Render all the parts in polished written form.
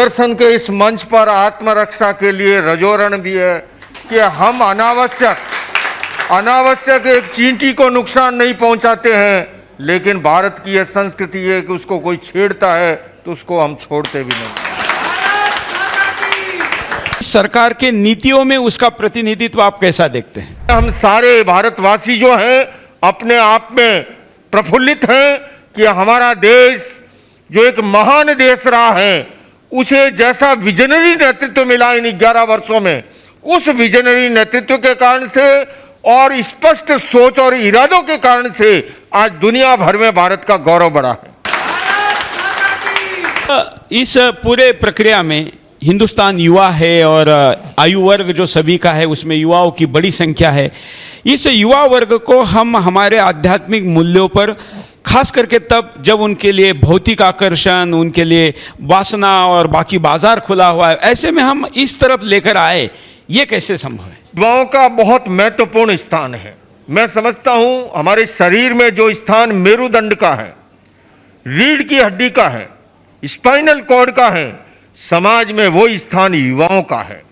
सुदर्शन के इस मंच पर आत्मरक्षा के लिए रजोरण भी है कि हम अनावश्यक एक चींटी को नुकसान नहीं पहुंचाते हैं, लेकिन भारत की यह संस्कृति है कि उसको कोई छेड़ता है तो उसको हम छोड़ते भी नहीं। सरकार के नीतियों में उसका प्रतिनिधित्व आप कैसा देखते हैं? हम सारे भारतवासी जो हैं अपने आप में प्रफुल्लित हैं कि हमारा देश जो एक महान देश रहा है, उसे जैसा विजनरी नेतृत्व मिला इन 11 वर्षों में, उस विजनरी नेतृत्व के कारण से और स्पष्ट सोच और इरादों के कारण से आज दुनिया भर में भारत का गौरव बढ़ा है। इस पूरे प्रक्रिया में हिंदुस्तान युवा है और आयु वर्ग जो सभी का है उसमें युवाओं की बड़ी संख्या है। इस युवा वर्ग को हम हमारे आध्यात्मिक मूल्यों पर खास करके तब जब उनके लिए भौतिक आकर्षण, उनके लिए वासना और बाकी बाजार खुला हुआ है, ऐसे में हम इस तरफ लेकर आए, ये कैसे संभव है? युवाओं का बहुत महत्वपूर्ण स्थान है। मैं समझता हूं हमारे शरीर में जो स्थान मेरुदंड का है, रीढ़ की हड्डी का है, स्पाइनल कॉर्ड का है, समाज में वो स्थान युवाओं का है।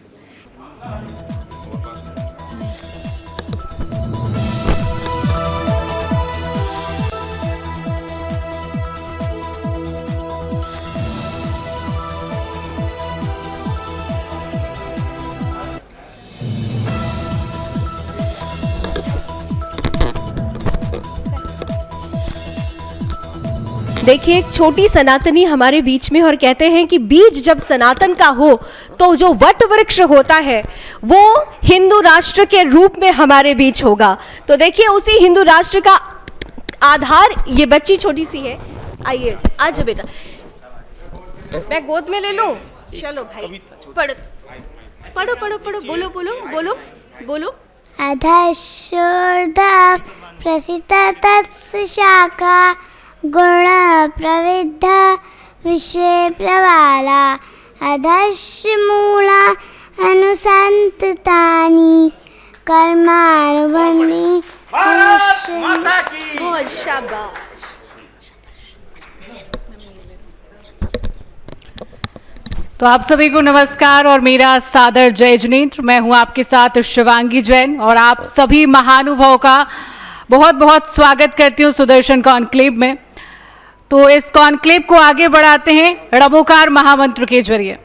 देखिए, एक छोटी सनातनी हमारे बीच में और कहते हैं कि बीज जब सनातन का हो तो जो वट वृक्ष होता है वो हिंदू राष्ट्र के रूप में हमारे बीच होगा। तो देखिए, उसी हिंदू राष्ट्र का आधार ये बच्ची छोटी सी है। आइए, आज बेटा, मैं गोद में ले लूं? चलो भाई, पढ़ो पढ़ो पढ़ो पढ़ो, बोलो बोलो बोलो बोलो। अधशूर्धा प्रसिततस्य शाखा गुण प्रविद्धा विषय प्रवाला अधस्य मूला अनुसंततानि कर्मानुबंधी। बहुत शाबाश। तो आप सभी को नमस्कार और मेरा सादर जय जिनेंद्र। मैं हूं आपके साथ शिवांगी जैन और आप सभी महानुभावों का बहुत बहुत स्वागत करती हूं सुदर्शन कॉन्क्लेव में। तो इस कॉन्क्लेव को आगे बढ़ाते हैं णमोकार महामंत्र के जरिए।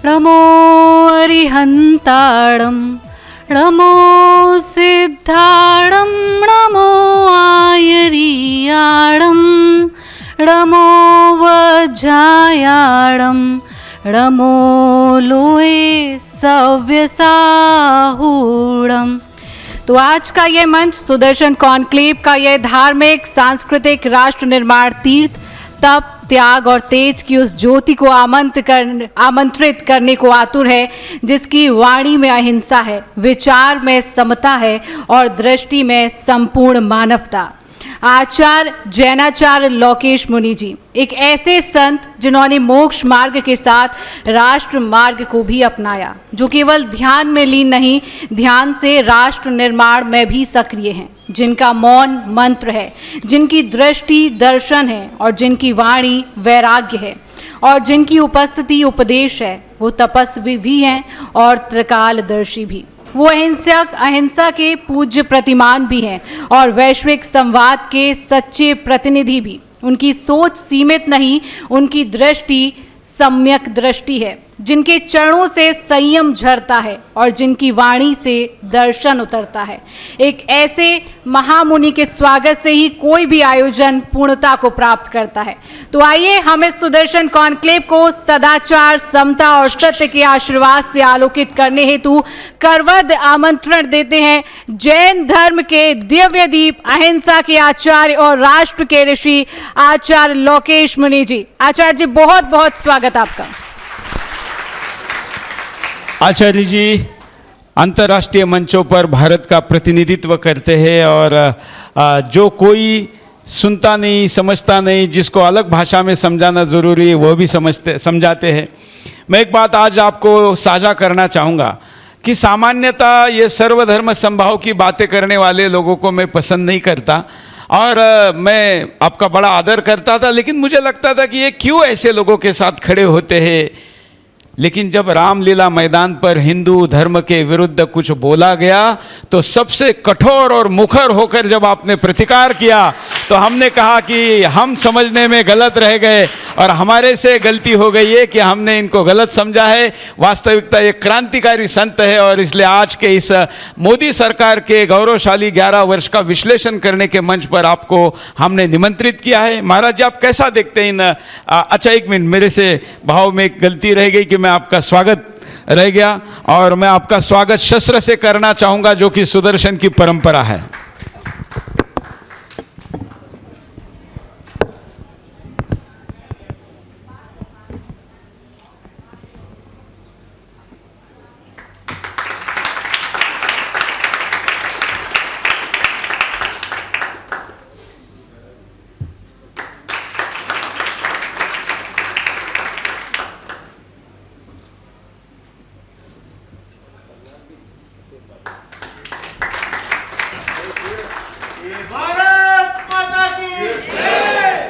नमो अरिहंताणं नमो सिद्धाणं नमो आयरीयाणं नमो वज्रायाणं नमो लोये सव्यसाहूणम्। तो आज का ये मंच सुदर्शन कॉन्क्लेव का ये धार्मिक सांस्कृतिक राष्ट्र निर्माण तीर्थ तप त्याग और तेज की उस ज्योति को आमंत्रित करने को आतुर है, जिसकी वाणी में अहिंसा है, विचार में समता है और दृष्टि में संपूर्ण मानवता। आचार्य जैनाचार्य लोकेश मुनि जी एक ऐसे संत जिन्होंने मोक्ष मार्ग के साथ राष्ट्र मार्ग को भी अपनाया, जो केवल ध्यान में लीन नहीं, ध्यान से राष्ट्र निर्माण में भी सक्रिय हैं, जिनका मौन मंत्र है, जिनकी दृष्टि दर्शन है और जिनकी वाणी वैराग्य है और जिनकी उपस्थिति उपदेश है। वो तपस्वी भी हैं और त्रिकालदर्शी भी। वो अहिंसा के पूज्य प्रतिमान भी हैं और वैश्विक संवाद के सच्चे प्रतिनिधि भी। उनकी सोच सीमित नहीं, उनकी दृष्टि सम्यक दृष्टि है, जिनके चरणों से संयम झरता है और जिनकी वाणी से दर्शन उतरता है। एक ऐसे महामुनि के स्वागत से ही कोई भी आयोजन पूर्णता को प्राप्त करता है। तो आइए हम इस सुदर्शन कॉन्क्लेव को सदाचार, समता और सत्य के आशीर्वाद से आलोकित करने हेतु करवद आमंत्रण देते हैं जैन धर्म के दिव्य दीप, अहिंसा के आचार्य और राष्ट्र के ऋषि आचार्य लोकेश मुनि जी। आचार्य जी, बहुत बहुत स्वागत आपका। आचार्य जी अंतर्राष्ट्रीय मंचों पर भारत का प्रतिनिधित्व करते हैं और जो कोई सुनता नहीं, समझता नहीं, जिसको अलग भाषा में समझाना ज़रूरी है वो भी समझाते हैं। मैं एक बात आज आपको साझा करना चाहूँगा कि सामान्यतः ये सर्वधर्म समभाव की बातें करने वाले लोगों को मैं पसंद नहीं करता। और मैं आपका बड़ा आदर करता था, लेकिन मुझे लगता था कि ये क्यों ऐसे लोगों के साथ खड़े होते हैं। लेकिन जब रामलीला मैदान पर हिंदू धर्म के विरुद्ध कुछ बोला गया तो सबसे कठोर और मुखर होकर जब आपने प्रतिकार किया तो हमने कहा कि हम समझने में गलत रह गए और हमारे से गलती हो गई है कि हमने इनको गलत समझा है। वास्तविकता ये क्रांतिकारी संत है और इसलिए आज के इस मोदी सरकार के गौरवशाली 11 वर्ष का विश्लेषण करने के मंच पर आपको हमने निमंत्रित किया है। महाराज जी, आप कैसा देखते हैं इन अच्छा, एक मिनट, मेरे से भाव में एक गलती रह गई कि मैं आपका स्वागत रह गया और मैं आपका स्वागत शस्त्र से करना चाहूँगा, जो कि सुदर्शन की परंपरा है।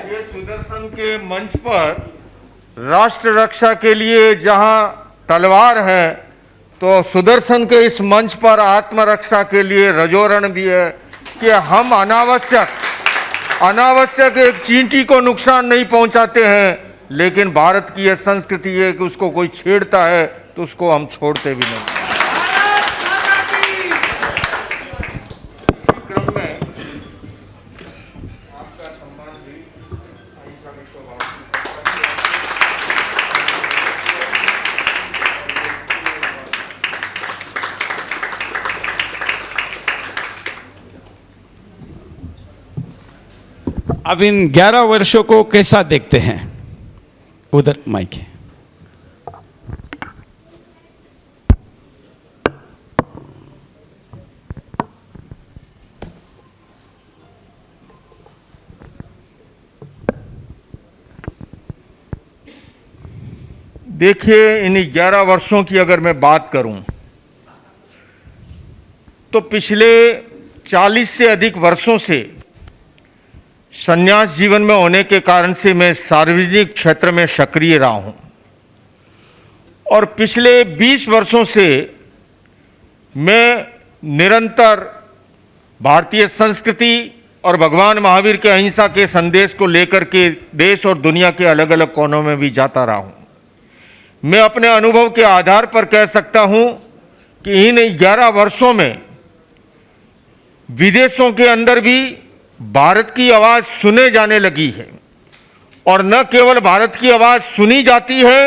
ये सुदर्शन के मंच पर राष्ट्र रक्षा के लिए जहां तलवार है, तो सुदर्शन के इस मंच पर आत्मरक्षा के लिए रजोरण भी है कि हम अनावश्यक एक चींटी को नुकसान नहीं पहुंचाते हैं। लेकिन भारत की यह संस्कृति है कि उसको कोई छेड़ता है तो उसको हम छोड़ते भी नहीं। इसी क्रम में आपका सम्मान भी अहिंसा में स्वभाव अब इन 11 वर्षों को कैसा देखते हैं? उधर माइक है। देखिए, इन 11 वर्षों की अगर मैं बात करूं तो पिछले 40 से अधिक वर्षों से संन्यास जीवन में होने के कारण से मैं सार्वजनिक क्षेत्र में सक्रिय रहा हूं और पिछले 20 वर्षों से मैं निरंतर भारतीय संस्कृति और भगवान महावीर के अहिंसा के संदेश को लेकर के देश और दुनिया के अलग अलग कोनों में भी जाता रहा हूं। मैं अपने अनुभव के आधार पर कह सकता हूं कि इन 11 वर्षों में विदेशों के अंदर भी भारत की आवाज़ सुने जाने लगी है और न केवल भारत की आवाज़ सुनी जाती है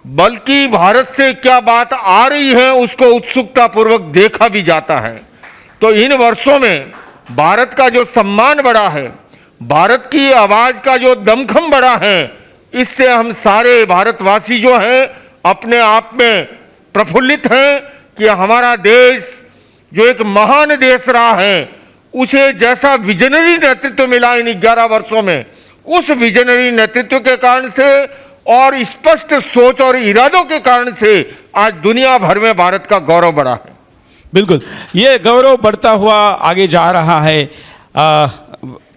बल्कि भारत से क्या बात आ रही है उसको उत्सुकतापूर्वक देखा भी जाता है। तो इन वर्षों में भारत का जो सम्मान बढ़ा है, भारत की आवाज़ का जो दमखम बढ़ा है, इससे हम सारे भारतवासी जो हैं अपने आप में प्रफुल्लित हैं कि हमारा देश जो एक महान देश रहा है, उसे जैसा विजनरी नेतृत्व मिला इन 11 वर्षों में, उस विजनरी नेतृत्व के कारण से और स्पष्ट सोच और इरादों के कारण से आज दुनिया भर में भारत का गौरव बढ़ा है। बिल्कुल, ये गौरव बढ़ता हुआ आगे जा रहा है।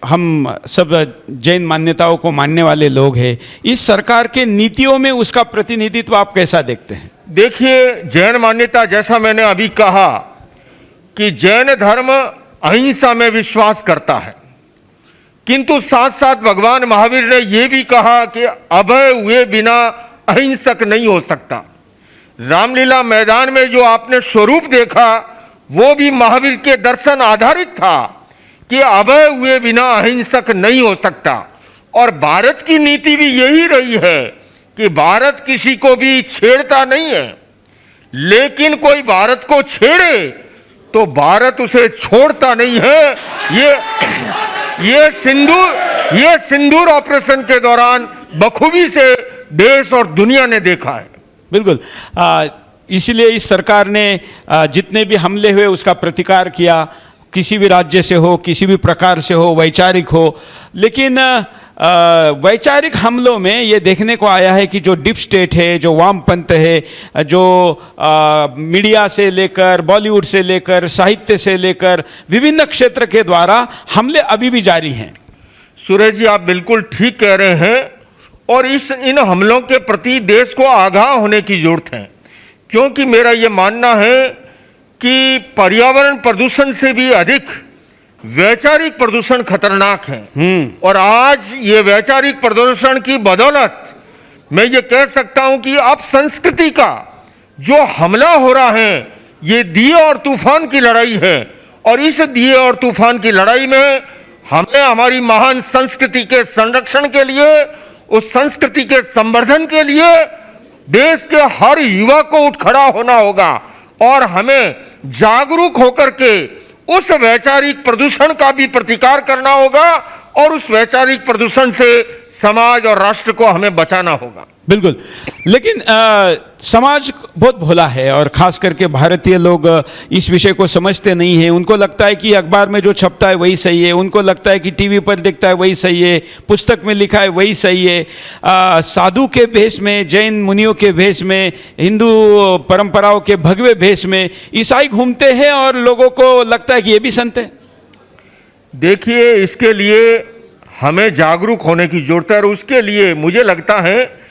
हम सब जैन मान्यताओं को मानने वाले लोग हैं। इस सरकार के नीतियों में उसका प्रतिनिधित्व आप कैसा देखते हैं? देखिए, जैन मान्यता, जैसा मैंने अभी कहा कि जैन धर्म अहिंसा में विश्वास करता है, किंतु साथ साथ भगवान महावीर ने यह भी कहा कि अभय हुए बिना अहिंसक नहीं हो सकता। रामलीला मैदान में जो आपने स्वरूप देखा वो भी महावीर के दर्शन आधारित था कि अभय हुए बिना अहिंसक नहीं हो सकता। और भारत की नीति भी यही रही है कि भारत किसी को भी छेड़ता नहीं है, लेकिन कोई भारत को छेड़े तो भारत उसे छोड़ता नहीं है। ये सिंदूर ऑपरेशन के दौरान बखूबी से देश और दुनिया ने देखा है। बिल्कुल, इसलिए इस सरकार ने जितने भी हमले हुए उसका प्रतिकार किया, किसी भी राज्य से हो, किसी भी प्रकार से हो, वैचारिक हो। लेकिन वैचारिक हमलों में ये देखने को आया है कि जो डीप स्टेट है, जो वामपंथ है, जो मीडिया से लेकर, बॉलीवुड से लेकर, साहित्य से लेकर विभिन्न क्षेत्र के द्वारा हमले अभी भी जारी हैं। सुरेश जी, आप बिल्कुल ठीक कह रहे हैं और इन हमलों के प्रति देश को आगाह होने की जरूरत है, क्योंकि मेरा ये मानना है कि पर्यावरण प्रदूषण से भी अधिक वैचारिक प्रदूषण खतरनाक है। और आज ये वैचारिक प्रदूषण की बदौलत मैं ये कह सकता हूं कि अब संस्कृति का जो हमला हो रहा है ये दिए और तूफान की लड़ाई है, और इस दिए और तूफान की लड़ाई में हमें हमारी महान संस्कृति के संरक्षण के लिए, उस संस्कृति के संवर्धन के लिए देश के हर युवा को उठ खड़ा होना होगा और हमें जागरूक होकर के उस वैचारिक प्रदूषण का भी प्रतिकार करना होगा और उस वैचारिक प्रदूषण से समाज और राष्ट्र को हमें बचाना होगा। बिल्कुल, लेकिन समाज बहुत भोला है और खास करके भारतीय लोग इस विषय को समझते नहीं हैं। उनको लगता है कि अखबार में जो छपता है वही सही है, उनको लगता है कि टीवी पर दिखता है वही सही है, पुस्तक में लिखा है वही सही है। साधु के भेष में, जैन मुनियों के भेष में, हिंदू परंपराओं के भगवे भेष में ईसाई घूमते हैं और लोगों को लगता है कि ये भी संत है। देखिए, इसके लिए हमें जागरूक होने की जरूरत है और उसके लिए मुझे लगता है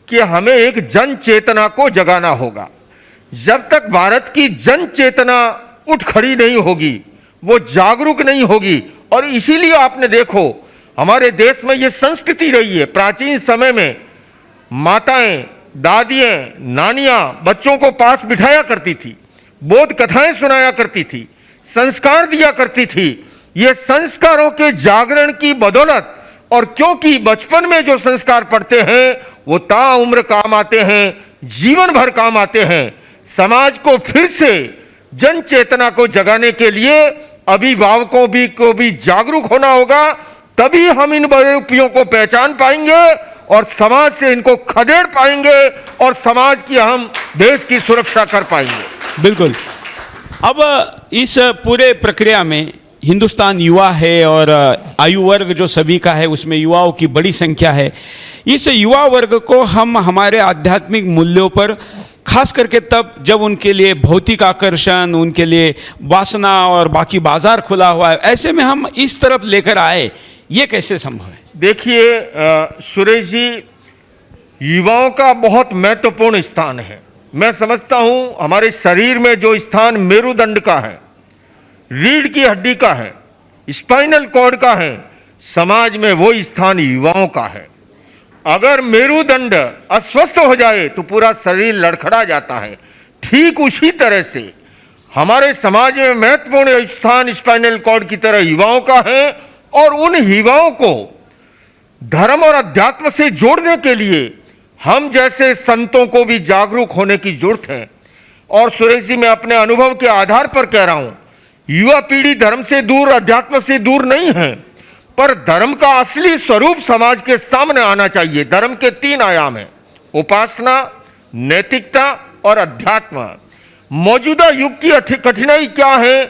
कि हमें एक जन चेतना को जगाना होगा। जब तक भारत की जन चेतना उठ खड़ी नहीं होगी, वो जागरूक नहीं होगी, और इसीलिए आपने देखो हमारे देश में ये संस्कृति रही है। प्राचीन समय में माताएं, दादियां, नानियां बच्चों को पास बिठाया करती थी, बोध कथाएं सुनाया करती थी, संस्कार दिया करती थी। ये संस्कारों के जागरण की बदौलत, और क्योंकि बचपन में जो संस्कार पढ़ते हैं वो ताउम्र काम आते हैं, जीवन भर काम आते हैं। समाज को फिर से जन चेतना को जगाने के लिए अभिभावकों को भी जागरूक होना होगा, तभी हम इन बहरूपियों को पहचान पाएंगे और समाज से इनको खदेड़ पाएंगे और समाज की, हम देश की सुरक्षा कर पाएंगे। बिल्कुल। अब इस पूरे प्रक्रिया में हिंदुस्तान युवा है और आयु वर्ग जो सभी का है उसमें युवाओं की बड़ी संख्या है। इस युवा वर्ग को हम हमारे आध्यात्मिक मूल्यों पर खास करके तब जब उनके लिए भौतिक आकर्षण, उनके लिए वासना और बाकी बाजार खुला हुआ है, ऐसे में हम इस तरफ लेकर आए, ये कैसे संभव है? देखिए सुरेश जी, युवाओं का बहुत महत्वपूर्ण स्थान है। मैं समझता हूं हमारे शरीर में जो स्थान मेरुदंड का है, रीढ़ की हड्डी का है, स्पाइनल कॉर्ड का है, समाज में वो स्थान युवाओं का है। अगर मेरुदंड अस्वस्थ हो जाए तो पूरा शरीर लड़खड़ा जाता है। ठीक उसी तरह से हमारे समाज में महत्वपूर्ण स्थान स्पाइनल कॉर्ड की तरह युवाओं का है, और उन युवाओं को धर्म और अध्यात्म से जोड़ने के लिए हम जैसे संतों को भी जागरूक होने की जरूरत है। और सुरेश जी, मैं अपने अनुभव के आधार पर कह रहा हूं, युवा पीढ़ी धर्म से दूर, अध्यात्म से दूर नहीं है, पर धर्म का असली स्वरूप समाज के सामने आना चाहिए। धर्म के 3 आयाम हैं: उपासना, नैतिकता और अध्यात्म। मौजूदा युग की कठिनाई क्या है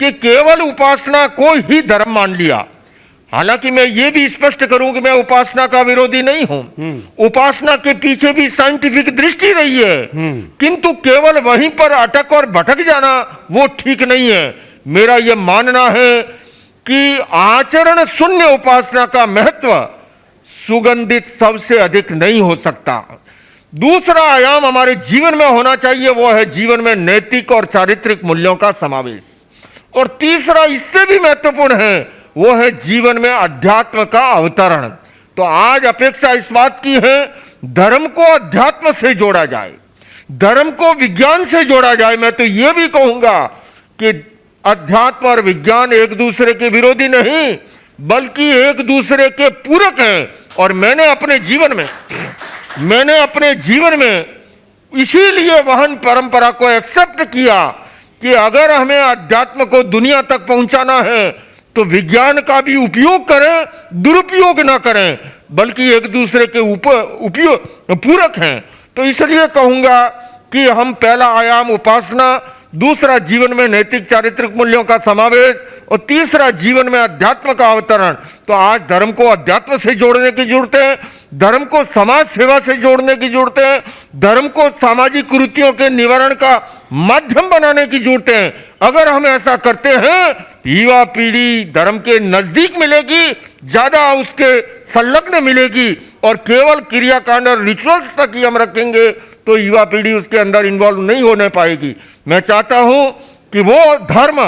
कि केवल उपासना को ही धर्म मान लिया। हालांकि मैं ये भी स्पष्ट करूं कि मैं उपासना का विरोधी नहीं हूं। उपासना के पीछे भी साइंटिफिक दृष्टि रही है, किंतु केवल वहीं पर अटक और भटक जाना वो ठीक नहीं है। मेरा यह मानना है कि आचरण शून्य उपासना का महत्व सुगंधित सबसे अधिक नहीं हो सकता। दूसरा आयाम हमारे जीवन में होना चाहिए, वो है जीवन में नैतिक और चारित्रिक मूल्यों का समावेश। और तीसरा इससे भी महत्वपूर्ण है, वो है जीवन में अध्यात्म का अवतरण। तो आज अपेक्षा इस बात की है, धर्म को अध्यात्म से जोड़ा जाए, धर्म को विज्ञान से जोड़ा जाए। मैं तो ये भी कहूंगा कि अध्यात्म और विज्ञान एक दूसरे के विरोधी नहीं, बल्कि एक दूसरे के पूरक हैं। और मैंने अपने जीवन में इसीलिए वहन परंपरा को एक्सेप्ट किया कि अगर हमें अध्यात्म को दुनिया तक पहुंचाना है तो विज्ञान का भी उपयोग करें, दुरुपयोग ना करें, बल्कि एक दूसरे के ऊपर पूरक हैं। तो इसलिए कहूंगा कि हम पहला आयाम उपासना, दूसरा जीवन में नैतिक चारित्रिक मूल्यों का समावेश, और तीसरा जीवन में अध्यात्म का अवतरण। तो आज धर्म को अध्यात्म से जोड़ने की जरूरत है, धर्म को समाज सेवा से जोड़ने की जरूरत है, धर्म को सामाजिक कुरीतियों के निवारण का माध्यम बनाने की जरूरत है। अगर हम ऐसा करते हैं, युवा पीढ़ी धर्म के नजदीक मिलेगी, ज्यादा उसके संलग्न मिलेगी, और केवल क्रियाकांड और रिचुअल्स तक ही हम रखेंगे तो युवा पीढ़ी उसके अंदर इन्वॉल्व नहीं होने पाएगी। मैं चाहता हूं कि वो धर्म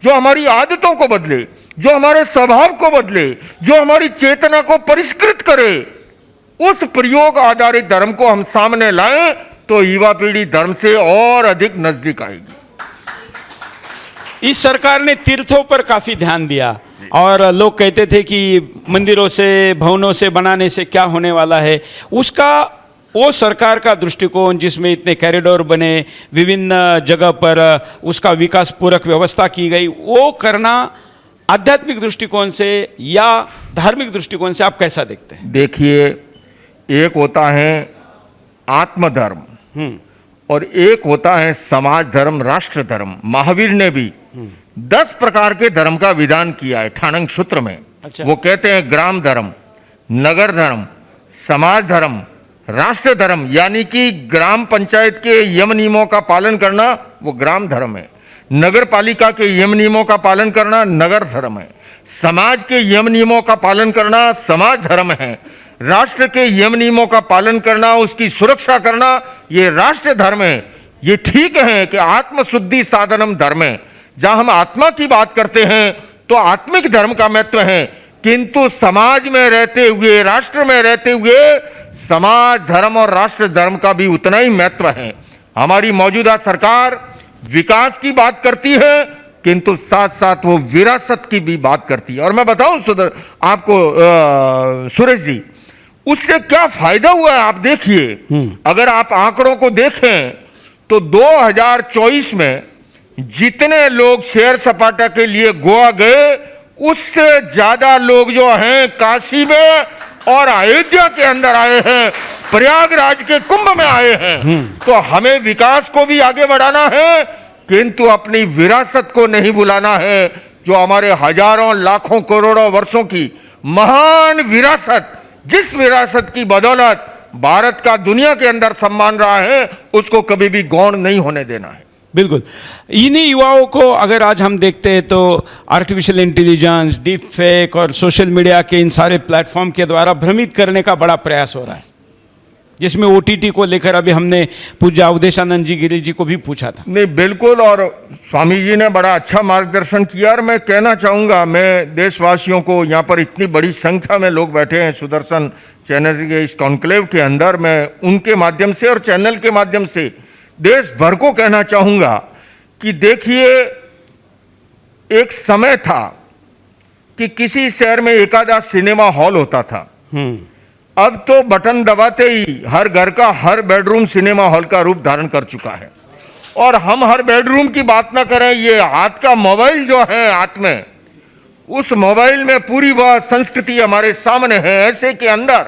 जो हमारी आदतों को बदले, जो हमारे स्वभाव को बदले, जो हमारी चेतना को परिष्कृत करे, उस प्रयोग आधारित धर्म को हम सामने लाएं तो युवा पीढ़ी धर्म से और अधिक नजदीक आएगी। इस सरकार ने तीर्थों पर काफी ध्यान दिया, और लोग कहते थे कि मंदिरों से भवनों से बनाने से क्या होने वाला है। उसका वो सरकार का दृष्टिकोण जिसमें इतने कॉरिडोर बने, विभिन्न जगह पर उसका विकास पूरक व्यवस्था की गई, वो करना आध्यात्मिक दृष्टिकोण से या धार्मिक दृष्टिकोण से आप कैसा देखते हैं? देखिए, एक होता है आत्मधर्म और एक होता है समाज धर्म, राष्ट्र धर्म। महावीर ने भी 10 प्रकार के धर्म का विधान किया है ठाणंग सूत्र में। अच्छा। वो कहते हैं ग्राम धर्म, नगर धर्म, समाज धर्म, राष्ट्र धर्म, यानी कि ग्राम पंचायत के यम नियमों का पालन करना वो ग्राम धर्म है, नगर पालिका के यम नियमों का पालन करना नगर धर्म है, समाज के यम नियमों का पालन करना समाज धर्म है, राष्ट्र के यम नियमों का पालन करना, उसकी सुरक्षा करना ये राष्ट्र धर्म है। ये ठीक है कि आत्मशुद्धि साधनम धर्म है, जहां हम आत्मा की बात करते हैं तो आत्मिक धर्म का महत्व है, किंतु समाज में रहते हुए, राष्ट्र में रहते हुए समाज धर्म और राष्ट्र धर्म का भी उतना ही महत्व है। हमारी मौजूदा सरकार विकास की बात करती है, किंतु साथ साथ वो विरासत की भी बात करती है। और मैं बताऊं आपको सुरेश जी, उससे क्या फायदा हुआ है आप देखिए। अगर आप आंकड़ों को देखें तो 2024 में जितने लोग सैर सपाटा के लिए गोवा गए, उससे ज्यादा लोग जो हैं काशी में और अयोध्या के अंदर आए हैं, प्रयागराज के कुंभ में आए हैं। तो हमें विकास को भी आगे बढ़ाना है, किंतु अपनी विरासत को नहीं भुलाना है, जो हमारे हजारों लाखों करोड़ों वर्षों की महान विरासत, जिस विरासत की बदौलत भारत का दुनिया के अंदर सम्मान रहा है, उसको कभी भी गौण नहीं होने देना है। बिल्कुल। इन्हीं युवाओं को अगर आज हम देखते हैं तो आर्टिफिशियल इंटेलिजेंस, डीप फेक और सोशल मीडिया के इन सारे प्लेटफॉर्म के द्वारा भ्रमित करने का बड़ा प्रयास हो रहा है, जिसमें OTT को लेकर अभी हमने पूज्य अवधेशानंद जी गिरी जी को भी पूछा था। नहीं, बिल्कुल, और स्वामी जी ने बड़ा अच्छा मार्गदर्शन किया। और मैं कहना चाहूँगा, मैं देशवासियों को, यहाँ पर इतनी बड़ी संख्या में लोग बैठे हैं सुदर्शन चैनल के इस कॉन्क्लेव के अंदर, मैं उनके माध्यम से और चैनल के माध्यम से देश भर को कहना चाहूँगा कि देखिए, एक समय था कि किसी शहर में एक आधा सिनेमा हॉल होता था। अब तो बटन दबाते ही हर घर का हर बेडरूम सिनेमा हॉल का रूप धारण कर चुका है। और हम हर बेडरूम की बात ना करें, ये हाथ का मोबाइल जो है हाथ में, उस मोबाइल में पूरी वह संस्कृति हमारे सामने है। ऐसे के अंदर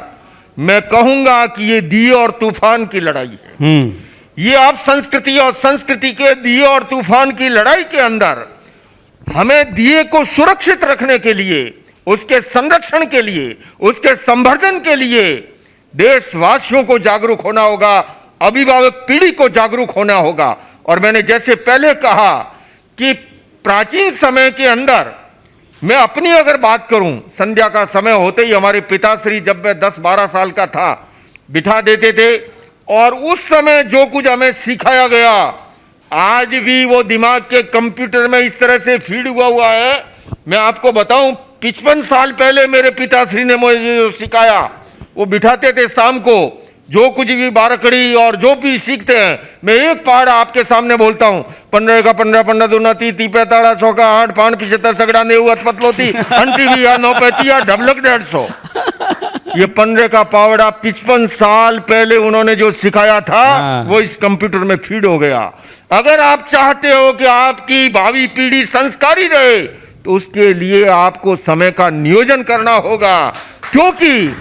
मैं कहूंगा कि ये दिए और तूफान की लड़ाई है। ये आप संस्कृति और संस्कृति के दिए और तूफान की लड़ाई के अंदर हमें दिए को सुरक्षित रखने के लिए, उसके संरक्षण के लिए, उसके संवर्धन के लिए देशवासियों को जागरूक होना होगा, अभिभावक पीढ़ी को जागरूक होना होगा। और मैंने जैसे पहले कहा कि प्राचीन समय के अंदर, मैं अपनी अगर बात करूं, संध्या का समय होते ही हमारे पिताश्री, जब मैं 10-12 साल का था, बिठा देते थे और उस समय जो कुछ हमें सिखाया गया, आज भी वो दिमाग के कंप्यूटर में इस तरह से फीड हुआ है। मैं आपको बताऊं, 55 साल पहले मेरे पिताश्री ने मुझे जो सिखाया, वो बिठाते थे शाम को, जो कुछ भी बारकड़ी और जो भी सीखते हैं, मैं एक पहाड़ आपके सामने बोलता हूँ, 15 का 15, 15 दूना 30, 30 पैताड़ा 100 का 8, 5 75 सगड़ा नेऊ अतपतलोती अंटी 9 पैतिया ढबलक 150। ये 15 का पावड़ा 55 साल पहले उन्होंने जो सिखाया था, वो इस कंप्यूटर में फीड हो गया। अगर आप चाहते हो कि आपकी भावी पीढ़ी संस्कारी रहे, तो उसके लिए आपको समय का नियोजन करना होगा। क्योंकि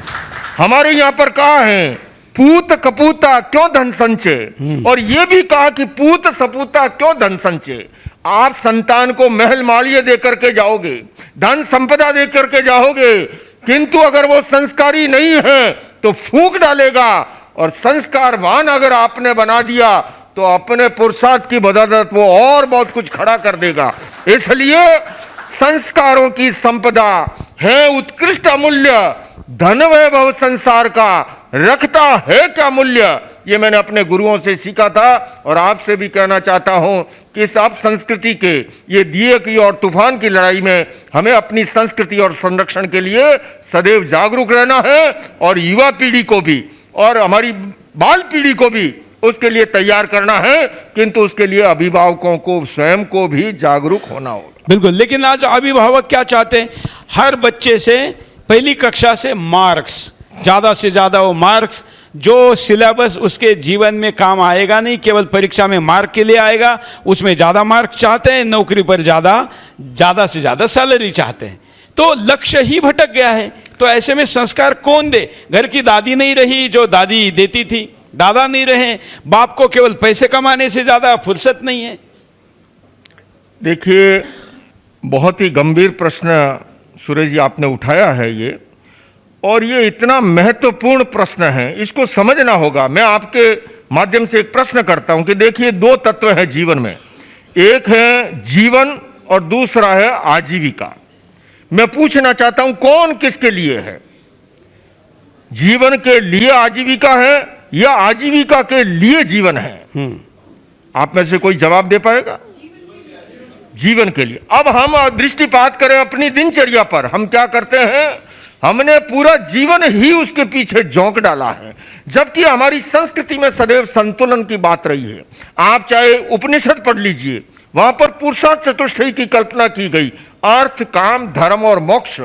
हमारे यहाँ पर कहा है पूत कपूता क्यों धन संचय, और ये भी कहा कि पूत सपूता क्यों धन संचय। आप संतान को महल मालिये दे करके जाओगे, धन संपदा दे करके जाओगे, किंतु अगर वो संस्कारी नहीं है तो फूंक डालेगा, और संस्कारवान अगर आपने बना दिया तो अपने पुरुषार्थ की बदौलत वो और बहुत कुछ खड़ा कर देगा। इसलिए संस्कारों की संपदा है उत्कृष्ट अमूल्य, धन वैभव संसार का रखता है क्या मूल्य। ये मैंने अपने गुरुओं से सीखा था और आपसे भी कहना चाहता हूं कि इस अब संस्कृति के ये दिए की और तूफान की लड़ाई में हमें अपनी संस्कृति और संरक्षण के लिए सदैव जागरूक रहना है, और युवा पीढ़ी को भी और हमारी बाल पीढ़ी को भी उसके लिए तैयार करना है, किंतु उसके लिए अभिभावकों को स्वयं को भी जागरूक होना होगा। बिल्कुल, लेकिन आज अभिभावक क्या चाहते हैं, हर बच्चे से पहली कक्षा से मार्क्स, ज़्यादा से ज़्यादा वो मार्क्स, जो सिलेबस उसके जीवन में काम आएगा नहीं, केवल परीक्षा में मार्क के लिए आएगा, उसमें ज़्यादा मार्क चाहते हैं, नौकरी पर ज़्यादा से ज़्यादा सैलरी चाहते हैं, तो लक्ष्य ही भटक गया है। तो ऐसे में संस्कार कौन दे? घर की दादी नहीं रही जो दादी देती थी, दादा नहीं रहे, बाप को केवल पैसे कमाने से ज़्यादा फुर्सत नहीं है। देखिए, बहुत ही गंभीर प्रश्न सुरेश जी आपने उठाया है ये, और ये इतना महत्वपूर्ण प्रश्न है, इसको समझना होगा। मैं आपके माध्यम से एक प्रश्न करता हूं कि देखिए, दो तत्व हैं जीवन में, एक है जीवन और दूसरा है आजीविका। मैं पूछना चाहता हूं कौन किसके लिए है? जीवन के लिए आजीविका है या आजीविका के लिए जीवन है? आप में से कोई जवाब दे पाएगा? जीवन के लिए। अब हम दृष्टिपात करें अपनी दिनचर्या पर, हम क्या करते हैं, हमने पूरा जीवन ही उसके पीछे झोंक डाला है, जबकि हमारी संस्कृति में सदैव संतुलन की बात रही है। आप चाहे उपनिषद पढ़ लीजिए, वहां पर पुरुषार्थ चतुष्टय की कल्पना की गई, अर्थ, काम, धर्म और मोक्ष।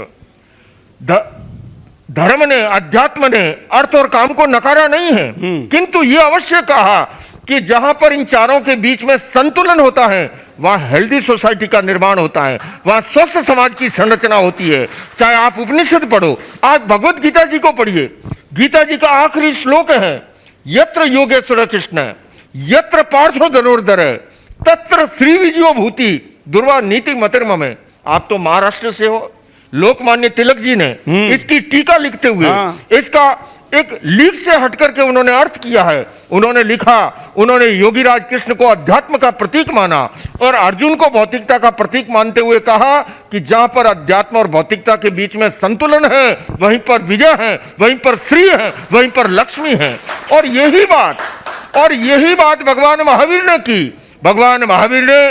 धर्म ने, अध्यात्म ने अर्थ और काम को नकारा नहीं है, किंतु यह अवश्य कहा कि जहां पर इन चारों के बीच में संतुलन होता है वहां हेल्दी सोसाइटी का निर्माण होता है, वहां स्वस्थ समाज की संरचना होती है। चाहे आप उपनिषद पढ़ो, आज भगवत गीता जी को पढ़िए, गीता जी का आखिरी श्लोक है, यत्र योगेश्वर कृष्ण यत्र पार्थो धनुर्धर तत्र श्री विजयो भूति दुर्वा नीति मतिर्मम है। आप तो महाराष्ट्र से हो, लोकमान्य तिलक जी ने इसकी टीका लिखते हुए इसका एक लीक से हटकर के उन्होंने अर्थ किया है। उन्होंने लिखा, उन्होंने योगीराज कृष्ण को अध्यात्म का प्रतीक माना और अर्जुन को भौतिकता का प्रतीक मानते हुए कहा कि जहां पर अध्यात्म और भौतिकता के बीच में संतुलन है वहीं पर विजय है, वहीं पर श्री है, वहीं पर लक्ष्मी है। और यही बात भगवान महावीर ने की। भगवान महावीर ने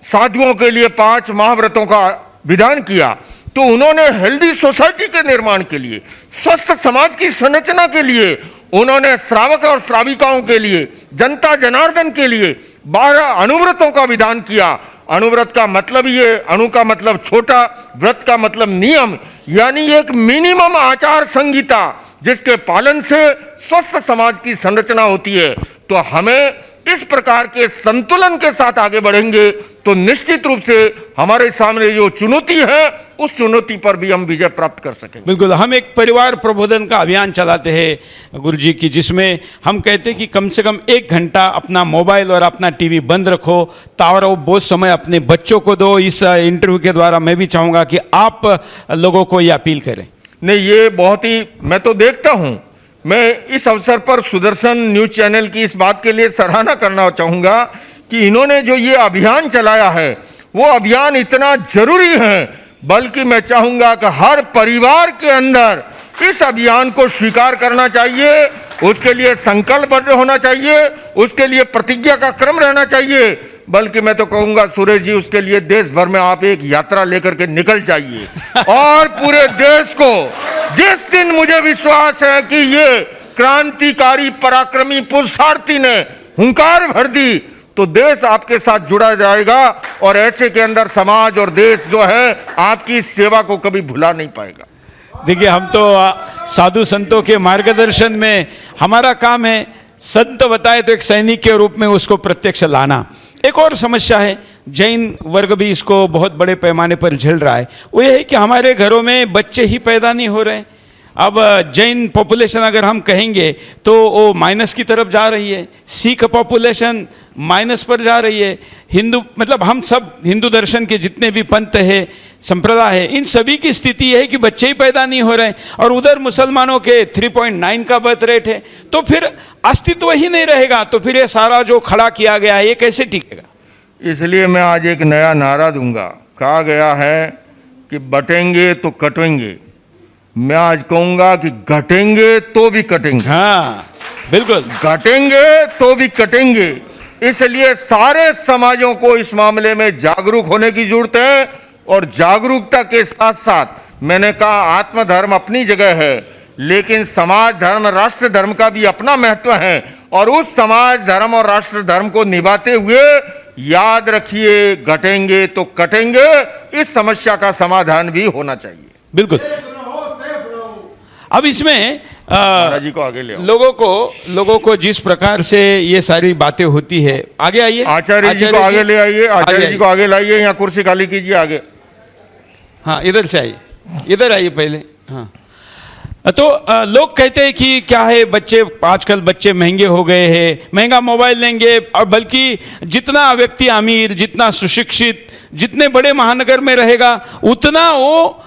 साधुओं के लिए 5 महाव्रतों का विधान किया, तो उन्होंने हेल्दी सोसाइटी के निर्माण के लिए, स्वस्थ समाज की संरचना के लिए, उन्होंने श्रावक और श्राविकाओं के लिए, जनता जनार्दन के लिए 12 अनुव्रतों का विधान किया। अनुव्रत का मतलब ये, अणु का मतलब छोटा, व्रत का मतलब नियम, यानी एक मिनिमम आचार संहिता जिसके पालन से स्वस्थ समाज की संरचना होती है। तो हमें इस प्रकार के संतुलन के साथ आगे बढ़ेंगे तो निश्चित रूप से हमारे सामने जो चुनौती है उस चुनौती पर भी हम विजय प्राप्त कर सकेंगे। बिल्कुल, हम एक परिवार प्रबोधन का अभियान चलाते हैं गुरुजी की, जिसमें हम कहते हैं कि कम से कम 1 घंटा अपना मोबाइल और अपना टीवी बंद रखो, तावरो बहुत समय अपने बच्चों को दो। इस इंटरव्यू के द्वारा मैं भी चाहूँगा कि आप लोगों को ये अपील करें। नहीं, ये बहुत ही, मैं तो देखता हूँ, मैं इस अवसर पर सुदर्शन न्यूज चैनल की इस बात के लिए सराहना करना चाहूँगा कि इन्होंने जो ये अभियान चलाया है वो अभियान इतना जरूरी है, बल्कि मैं चाहूँगा कि हर परिवार के अंदर इस अभियान को स्वीकार करना चाहिए, उसके लिए संकल्पबद्ध होना चाहिए, उसके लिए प्रतिज्ञा का क्रम रहना चाहिए। बल्कि मैं तो कहूँगा सुरेश जी, उसके लिए देश भर में आप एक यात्रा लेकर के निकल जाइए और पूरे देश को, जिस दिन मुझे विश्वास है कि ये क्रांतिकारी पराक्रमी पुरुषार्थी ने हुंकार भर दी, तो देश आपके साथ जुड़ा जाएगा और ऐसे के अंदर समाज और देश जो है आपकी इस सेवा को कभी भुला नहीं पाएगा। देखिए, हम तो साधु संतों के मार्गदर्शन में हमारा काम है, संत बताए तो एक सैनिक के रूप में उसको प्रत्यक्ष लाना। एक और समस्या है, जैन वर्ग भी इसको बहुत बड़े पैमाने पर झेल रहा है, वो ये है कि हमारे घरों में बच्चे ही पैदा नहीं हो रहे। अब जैन पॉपुलेशन अगर हम कहेंगे तो वो माइनस की तरफ जा रही है, सिख पॉपुलेशन माइनस पर जा रही है, हिंदू मतलब हम सब हिंदू दर्शन के जितने भी पंथ है, संप्रदाय है, इन सभी की स्थिति है कि बच्चे ही पैदा नहीं हो रहे, और उधर मुसलमानों के 3.9 का बर्थ रेट है, तो फिर अस्तित्व ही नहीं रहेगा। तो फिर ये सारा जो खड़ा किया गया है ये कैसे टिकेगा? इसलिए मैं आज एक नया नारा दूंगा। कहा गया है कि बटेंगे तो कटेंगे, मैं आज कहूंगा कि घटेंगे तो भी कटेंगे। हाँ बिल्कुल, घटेंगे तो भी कटेंगे। इसलिए सारे समाजों को इस मामले में जागरूक होने की जरूरत है, और जागरूकता के साथ साथ मैंने कहा आत्मधर्म अपनी जगह है, लेकिन समाज धर्म राष्ट्र धर्म का भी अपना महत्व है, और उस समाज धर्म और राष्ट्र धर्म को निभाते हुए याद रखिए घटेंगे तो कटेंगे, इस समस्या का समाधान भी होना चाहिए। बिल्कुल। अब इसमें महाराज जी को आगे ले आओ। लोगों को जिस प्रकार से ये सारी बातें होती है, आगे आइए, आचार्य जी को आगे ले आइए, आचार्य जी को आगे लाइए, यहाँ कुर्सी खाली कीजिए आगे। हाँ इधर से आइए, इधर आइए पहले। हाँ तो लोग कहते हैं कि क्या है, बच्चे आजकल बच्चे महंगे हो गए हैं, महंगा मोबाइल लेंगे, और बल्कि जितना व्यक्ति अमीर, जितना सुशिक्षित, जितने बड़े महानगर में रहेगा उतना वो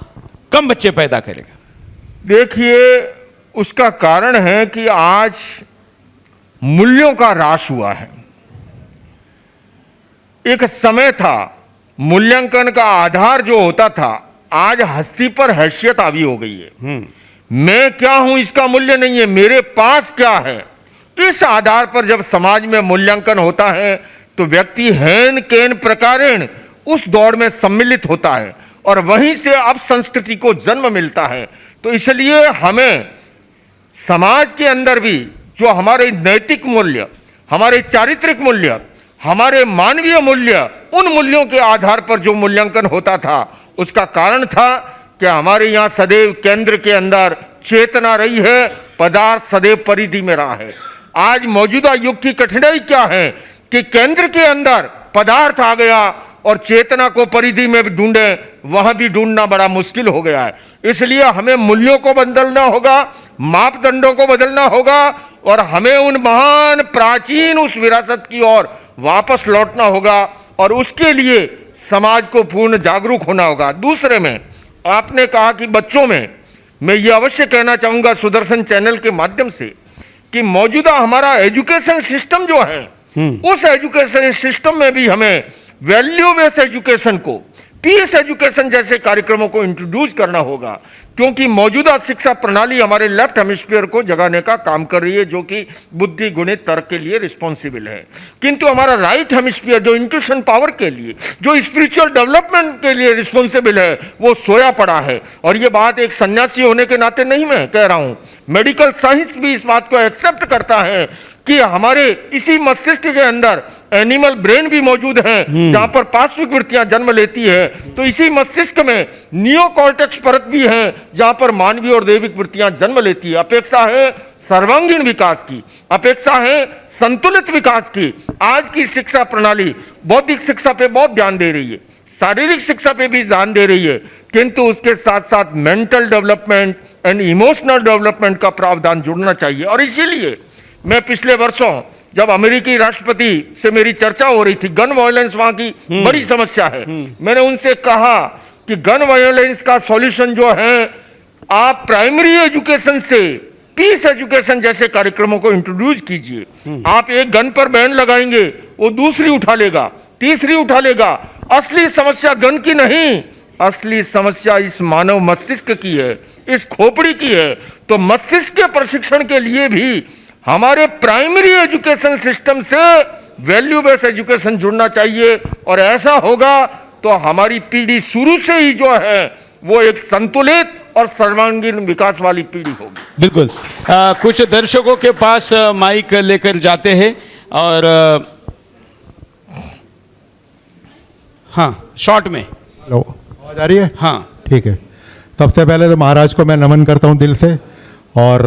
कम बच्चे पैदा करेगा। देखिए, उसका कारण है कि आज मूल्यों का ह्रास हुआ है। एक समय था मूल्यांकन का आधार जो होता था, आज हस्ती पर हैसियत हावी हो गई है। मैं क्या हूं इसका मूल्य नहीं है, मेरे पास क्या है, इस आधार पर जब समाज में मूल्यांकन होता है तो व्यक्ति हेन केन प्रकारेण उस दौड़ में सम्मिलित होता है, और वहीं से अब संस्कृति को जन्म मिलता है। तो इसलिए हमें समाज के अंदर भी जो हमारे नैतिक मूल्य, हमारे चारित्रिक मूल्य, हमारे मानवीय मूल्य, उन मूल्यों के आधार पर जो मूल्यांकन होता था, उसका कारण था कि हमारे यहाँ सदैव केंद्र के अंदर चेतना रही है, पदार्थ सदैव परिधि में रहा है। आज मौजूदा युग की कठिनाई क्या है कि केंद्र के अंदर पदार्थ आ गया और चेतना को परिधि में भी ढूंढे, वहां भी ढूंढना बड़ा मुश्किल हो गया है। इसलिए हमें मूल्यों को बदलना होगा, मापदंडों को बदलना होगा, और हमें उन महान प्राचीन उस विरासत की ओर वापस लौटना होगा, और उसके लिए समाज को पूर्ण जागरूक होना होगा। दूसरे में आपने कहा कि बच्चों में, मैं ये अवश्य कहना चाहूंगा सुदर्शन चैनल के माध्यम से कि मौजूदा हमारा एजुकेशन सिस्टम जो है, उस एजुकेशन सिस्टम में भी हमें वैल्यू बेस्ड एजुकेशन को, पीस एजुकेशन जैसे कार्यक्रमों को इंट्रोड्यूस करना होगा, क्योंकि मौजूदा शिक्षा प्रणाली हमारे लेफ्ट हेमिस्फीयर को जगाने का काम कर रही है, जो कि बुद्धि गुणित तर्क के लिए रिस्पॉन्सिबल है। किंतु हमारा राइट हेमिस्फीयर जो इंट्यूशन पावर के लिए, जो स्पिरिचुअल डेवलपमेंट के लिए रिस्पॉन्सिबल है, वो सोया पड़ा है। और ये बात एक सन्यासी होने के नाते नहीं मैं कह रहा हूं, मेडिकल साइंस भी इस बात को एक्सेप्ट करता है कि हमारे इसी मस्तिष्क के अंदर एनिमल ब्रेन भी मौजूद है, जहां पर पार्श्विक वृत्तियां जन्म लेती है। तो इसी मस्तिष्क में नियोकॉर्टेक्स परत भी है, जहां पर मानवीय और दैविक वृत्तियां जन्म लेती है। अपेक्षा है सर्वांगीण विकास की, अपेक्षा है संतुलित विकास की। आज की शिक्षा प्रणाली बौद्धिक शिक्षा पे बहुत ध्यान दे रही है, शारीरिक शिक्षा पे भी ध्यान दे रही है, किंतु उसके साथ साथ mental development and emotional development का प्रावधान जुड़ना चाहिए। और इसीलिए मैं पिछले वर्षों जब अमेरिकी राष्ट्रपति से मेरी चर्चा हो रही थी, गन वायलेंस वहां की बड़ी समस्या है, मैंने उनसे कहा कि गन वायलेंस का सॉल्यूशन जो है, आप प्राइमरी एजुकेशन से पीस एजुकेशन जैसे कार्यक्रमों को इंट्रोड्यूस कीजिए। आप एक गन पर बैन लगाएंगे, वो दूसरी उठा लेगा, तीसरी उठा लेगा। असली समस्या गन की नहीं, असली समस्या इस मानव मस्तिष्क की है, इस खोपड़ी की है। तो मस्तिष्क के प्रशिक्षण के लिए भी हमारे प्राइमरी एजुकेशन सिस्टम से वैल्यू बेस्ड एजुकेशन जुड़ना चाहिए, और ऐसा होगा तो हमारी पीढ़ी शुरू से ही जो है वो एक संतुलित और सर्वांगीण विकास वाली पीढ़ी होगी। बिल्कुल। कुछ दर्शकों के पास माइक लेकर जाते हैं, और हाँ शॉर्ट में। हेलो, आवाज आ रही है? हाँ ठीक है। सबसे पहले तो महाराज को मैं नमन करता हूँ दिल से, और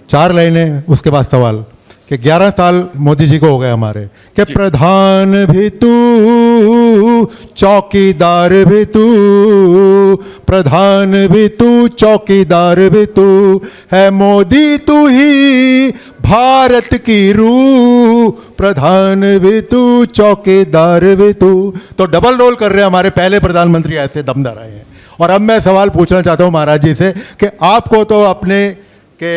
4 लाइनें उसके बाद सवाल कि 11 साल मोदी जी को हो गए हमारे, कि प्रधान भी तू, चौकीदार भी तू, प्रधान भी तू, चौकीदार भी तू, है मोदी तू ही भारत की रूह, प्रधान भी तू, चौकीदार भी तू। तो डबल रोल कर रहे हैं हमारे पहले प्रधानमंत्री, ऐसे दमदार आए हैं। और अब मैं सवाल पूछना चाहता हूं महाराज जी से कि आपको तो अपने के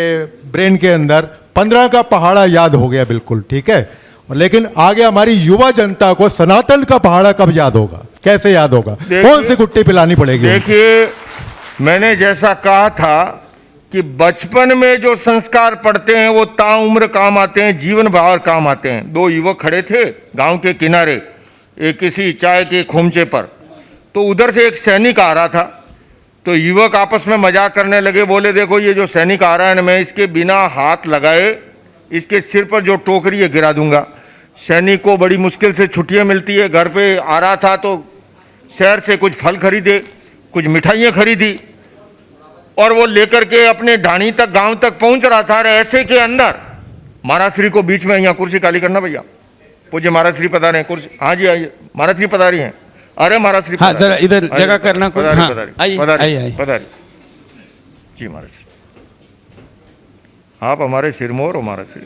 ब्रेन के अंदर 15 का पहाड़ा याद हो गया बिल्कुल, ठीक है, लेकिन आगे हमारी युवा जनता को सनातन का पहाड़ा कब याद होगा, कैसे याद होगा, कौन सी गुट्टी पिलानी पड़ेगी? देखिए, मैंने जैसा कहा था कि बचपन में जो संस्कार पढ़ते हैं वो ताउम्र काम आते हैं, जीवन भर काम आते हैं। दो युवक खड़े थे गांव के किनारे एक किसी चाय के खोमचे पर, तो उधर से एक सैनिक आ रहा था। तो युवक आपस में मजाक करने लगे, बोले देखो ये जो सैनिक आ रहा है ना, मैं इसके बिना हाथ लगाए इसके सिर पर जो टोकरी है गिरा दूंगा। सैनिक को बड़ी मुश्किल से छुट्टियां मिलती है, घर पे आ रहा था तो शहर से कुछ फल खरीदे, कुछ मिठाइयाँ खरीदी और वो लेकर के अपने ढाणी तक गांव तक पहुंच रहा था। ऐसे के अंदर महाराज श्री को बीच में, यहाँ कुर्सी खाली करना भैया, पूज्य महाराज श्री पधारे हैं, कुर्सी, हाँ जी आइए, महाराज श्री पधारी हैं। अरे महाराज श्री, हाँ जरा इधर जगह करना, पधारी हाँ, पधारी आइए, पधारी आइए, आइए। पधारी जी महाराज श्री, आप हमारे सिरमौर हो महाराज श्री।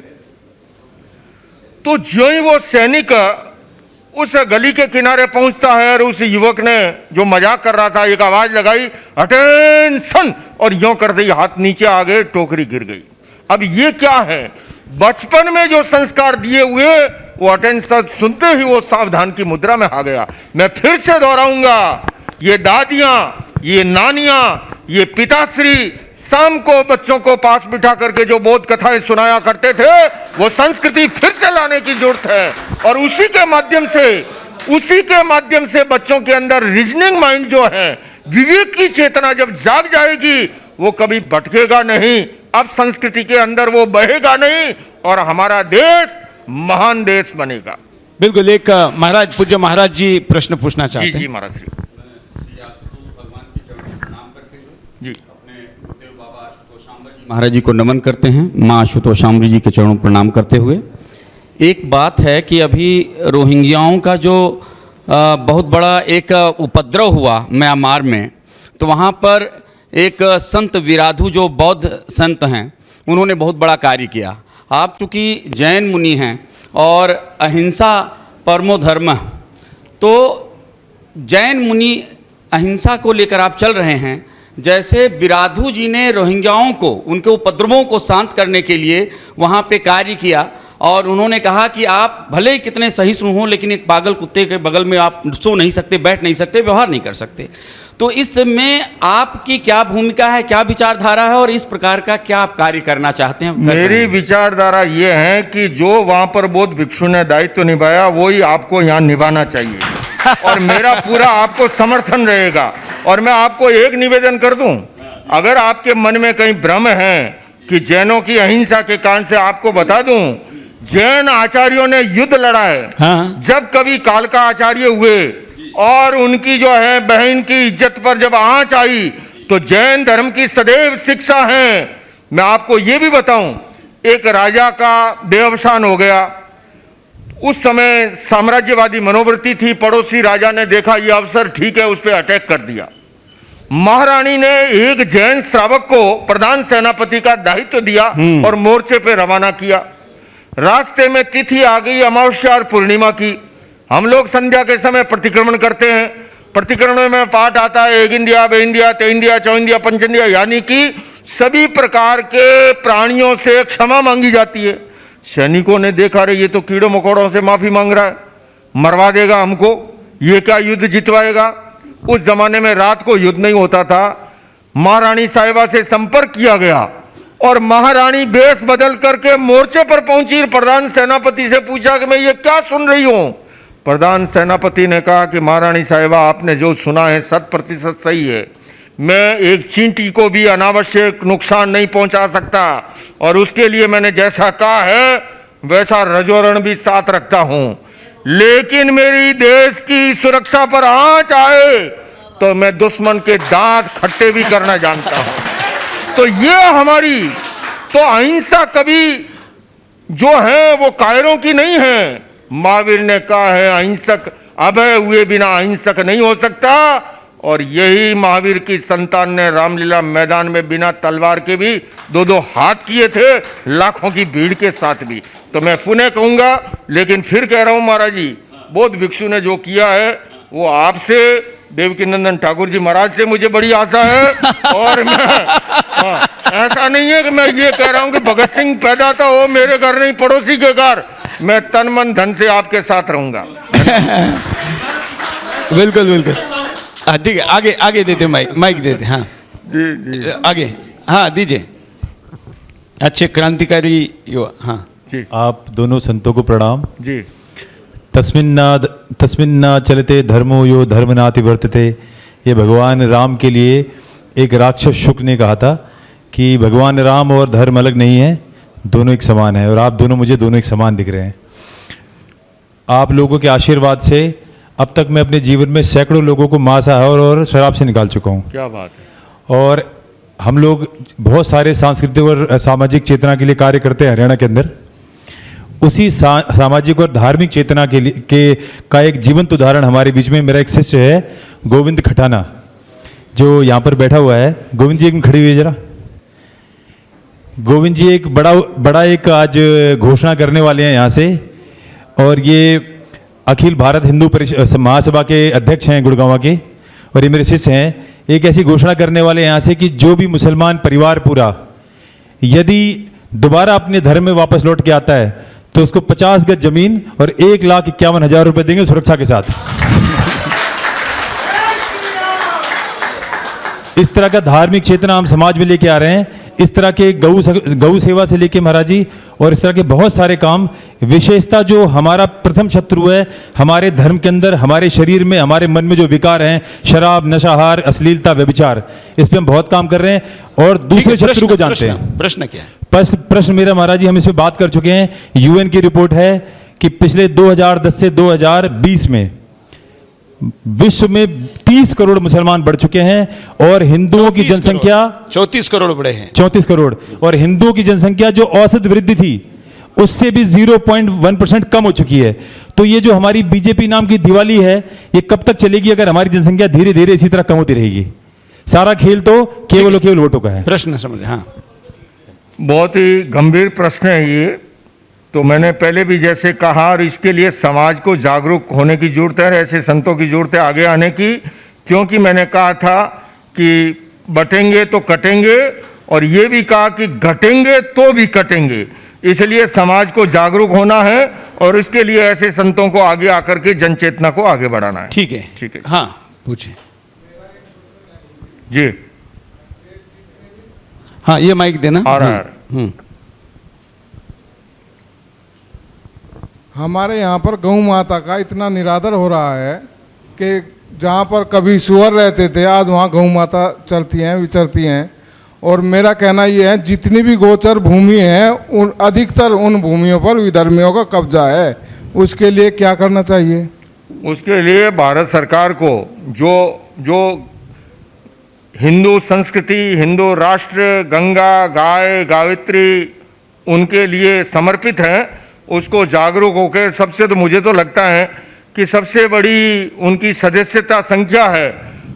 तो जो ही वो सैनिक उस गली के किनारे पहुंचता है और उस युवक ने जो मजाक कर रहा था एक आवाज लगाई, अटेंशन, और यूं कर दी, हाथ नीचे आ गए, टोकरी गिर गई। अब ये क्या है, बचपन में जो संस्कार दिए हुए वो अटेंशन सुनते ही वो सावधान की मुद्रा में आ गया। मैं फिर से दोहराऊंगा, ये दादियां, ये नानियां, ये पिताश्री शाम को बच्चों को पास बिठा करके जो बोध कथाएं सुनाया करते थे, वो संस्कृति फिर से लाने की जरूरत है। और उसी के माध्यम से बच्चों के अंदर रीजनिंग माइंड जो है, विवेक की चेतना जब जाग जाएगी, वो कभी भटकेगा नहीं, अब संस्कृति के अंदर वो बहेगा नहीं और हमारा देश महान देश बनेगा। बिल्कुल। एक महाराज, पूज्य महाराज जी प्रश्न पूछना जी चाहते जी हैं। महाराज श्री जी। महाराज जी को नमन करते हैं, माँ आशुतोष शामरी जी के चरणों पर प्रणाम करते हुए। एक बात है कि अभी रोहिंग्याओं का जो बहुत बड़ा एक उपद्रव हुआ म्यांमार में, तो वहाँ पर एक संत विराधु जो बौद्ध संत हैं, उन्होंने बहुत बड़ा कार्य किया। आप चूँकि जैन मुनि हैं और अहिंसा परमो धर्म, तो जैन मुनि अहिंसा को लेकर आप चल रहे हैं। जैसे विराधु जी ने रोहिंग्याओं को, उनके उपद्रवों को शांत करने के लिए वहाँ पे कार्य किया, और उन्होंने कहा कि आप भले ही कितने सहिष्णु हों, लेकिन एक पागल कुत्ते के बगल में आप सो नहीं सकते, बैठ नहीं सकते, व्यवहार नहीं कर सकते। तो इसमें आपकी क्या भूमिका है, क्या विचारधारा है, और इस प्रकार का क्या आप कार्य करना चाहते हैं? मेरी विचारधारा ये है कि जो वहां पर बौद्ध भिक्षु ने दायित्व निभाया, वही आपको यहाँ निभाना चाहिए और मेरा पूरा आपको समर्थन रहेगा। और मैं आपको एक निवेदन कर दूं, अगर आपके मन में कहीं भ्रम है कि जैनों की अहिंसा के कारण से, आपको बता दूं, जैन आचार्यों ने युद्ध लड़ा है। हाँ। जब कभी कालका आचार्य हुए और उनकी जो है बहन की इज्जत पर जब आंच आई, तो जैन धर्म की सदैव शिक्षा है। मैं आपको यह भी बताऊं, एक राजा का देहावसान हो गया, उस समय साम्राज्यवादी मनोवृत्ति थी, पड़ोसी राजा ने देखा यह अवसर ठीक है, उस पर अटैक कर दिया। महारानी ने एक जैन श्रावक को प्रधान सेनापति का दायित्व दिया और मोर्चे पे रवाना किया। रास्ते में तिथि आ गई अमावस्या और पूर्णिमा की। हम लोग संध्या के समय प्रतिक्रमण करते हैं। प्रतिक्रमण में पाठ आता है एक इंडिया, बे इंडिया, ते इंडिया, चौ इंडिया, पंच इंडिया, यानी कि सभी प्रकार के प्राणियों से क्षमा मांगी जाती है। सैनिकों ने देखा, रे ये तो कीड़ों मकोड़ों से माफी मांग रहा है, मरवा देगा हमको, ये क्या युद्ध जितवाएगा। उस जमाने में रात को युद्ध नहीं होता था। महारानी साहिबा से संपर्क किया गया और महारानी बेस बदल करके मोर्चे पर पहुंची। प्रधान सेनापति से पूछा कि मैं ये क्या सुन रही हूं। प्रधान सेनापति ने कहा कि महारानी साहिबा, आपने जो सुना है 100% सही है। मैं एक चींटी को भी अनावश्यक नुकसान नहीं पहुंचा सकता और उसके लिए मैंने जैसा कहा है वैसा रजोरण भी साथ रखता हूं। लेकिन मेरी देश की सुरक्षा पर आंच आए तो मैं दुश्मन के दांत खट्टे भी करना जानता हूं। तो ये हमारी तो अहिंसा कभी जो है वो कायरों की नहीं है। महावीर ने कहा है अहिंसक अभय हुए बिना अहिंसक नहीं हो सकता। और यही महावीर की संतान ने रामलीला मैदान में बिना तलवार के भी 2-2 हाथ किए थे, लाखों की भीड़ के साथ भी। तो मैं पुनः कहूँगा, लेकिन फिर कह रहा हूँ महाराज जी, बौद्ध भिक्षु ने जो किया है वो आपसे, देवकीनंदन ठाकुर जी महाराज से मुझे बड़ी आशा है। और मैं ऐसा नहीं है कि मैं ये कह रहा हूँ कि भगत सिंह पैदा था वो मेरे घर नहीं पड़ोसी के घर। मैं तन मन धन से आपके साथ रहूँगा। बिल्कुल बिल्कुल। हाँ ठीक है, आगे आगे देते माइक देते। हाँ जी जी आगे, हाँ दीजिए। अच्छे क्रांतिकारी युवा। हाँ जी आप दोनों संतों को प्रणाम। जी। तस्मिन्ना चलते धर्मो यो धर्मनाति वर्तते। ये भगवान राम के लिए एक राक्षस शुक ने कहा था कि भगवान राम और धर्म अलग नहीं है, दोनों एक समान है। और आप दोनों मुझे दोनों एक समान दिख रहे हैं। आप लोगों के आशीर्वाद से अब तक मैं अपने जीवन में सैकड़ों लोगों को मांसाहार और शराब से निकाल चुका हूँ। क्या बात है। और हम लोग बहुत सारे सांस्कृतिक और सामाजिक चेतना के लिए कार्य करते हैं हरियाणा के अंदर। उसी सामाजिक और धार्मिक चेतना का एक जीवंत उदाहरण हमारे बीच में मेरा एक शिष्य है, गोविंद खटाना, जो यहाँ पर बैठा हुआ है। गोविंद जी एक मिनट खड़ी हुई है जरा। गोविंद जी एक बड़ा एक आज घोषणा करने वाले हैं यहाँ से, और ये अखिल भारत हिंदू महासभा के अध्यक्ष हैं गुड़गांव के, और ये मेरे शिष्य हैं। एक ऐसी घोषणा करने वाले यहाँ से कि जो भी मुसलमान परिवार पूरा यदि दोबारा अपने धर्म में वापस लौट के आता है तो उसको 50 गज जमीन और 1,51,000 रुपए देंगे सुरक्षा के साथ। इस तरह का धार्मिक चेतना हम समाज में लेके आ रहे हैं। इस तरह के गौ सेवा से लेके महाराज जी, और इस तरह के बहुत सारे काम। विशेषता जो हमारा प्रथम शत्रु है हमारे धर्म के अंदर, हमारे शरीर में, हमारे मन में जो विकार हैं, शराब, नशाहार, अश्लीलता, व्यभिचार, इस पे हम बहुत काम कर रहे हैं। और दूसरे शत्रु को जानते हैं। प्रश्न क्या है? प्रश्न मेरा महाराज जी, हम इस पे बात कर चुके हैं। यूएन की रिपोर्ट है कि पिछले 2010 से 2020 में विश्व में 30 करोड़ मुसलमान बढ़ चुके हैं और हिंदुओं की जनसंख्या 34 करोड़ बढ़े हैं। 34 करोड़। और हिंदुओं की जनसंख्या जो औसत वृद्धि थी उससे भी 0.1% कम हो चुकी है। तो ये जो हमारी बीजेपी नाम की दिवाली है, ये कब तक चलेगी अगर हमारी जनसंख्या धीरे धीरे इसी तरह कम होती रहेगी? सारा खेल तो केवल और केवल वोटों का है। प्रश्न समझ। हाँ बहुत ही गंभीर प्रश्न है ये। तो मैंने पहले भी जैसे कहा, और इसके लिए समाज को जागरूक होने की जरूरत है, ऐसे संतों की जरूरत है आगे आने की। क्योंकि मैंने कहा था कि बटेंगे तो कटेंगे, और ये भी कहा कि घटेंगे तो भी कटेंगे। इसलिए समाज को जागरूक होना है और इसके लिए ऐसे संतों को आगे आकर के जन चेतना को आगे बढ़ाना है। ठीक है, ठीक है। हाँ पूछे जी। हाँ ये माइक देना। आ रहा है। हमारे यहाँ पर गौ माता का इतना निरादर हो रहा है कि जहाँ पर कभी सुअर रहते थे आज वहाँ गौ माता चलती हैं, विचरती हैं। और मेरा कहना ये है, जितनी भी गोचर भूमि है उन अधिकतर उन भूमियों पर विधर्मियों का कब्जा है। उसके लिए क्या करना चाहिए? उसके लिए भारत सरकार को जो हिंदू संस्कृति, हिंदू राष्ट्र, गंगा, गाय, गायत्री उनके लिए समर्पित है, उसको जागरूक होकर सबसे, तो मुझे तो लगता है कि सबसे बड़ी उनकी सदस्यता संख्या है।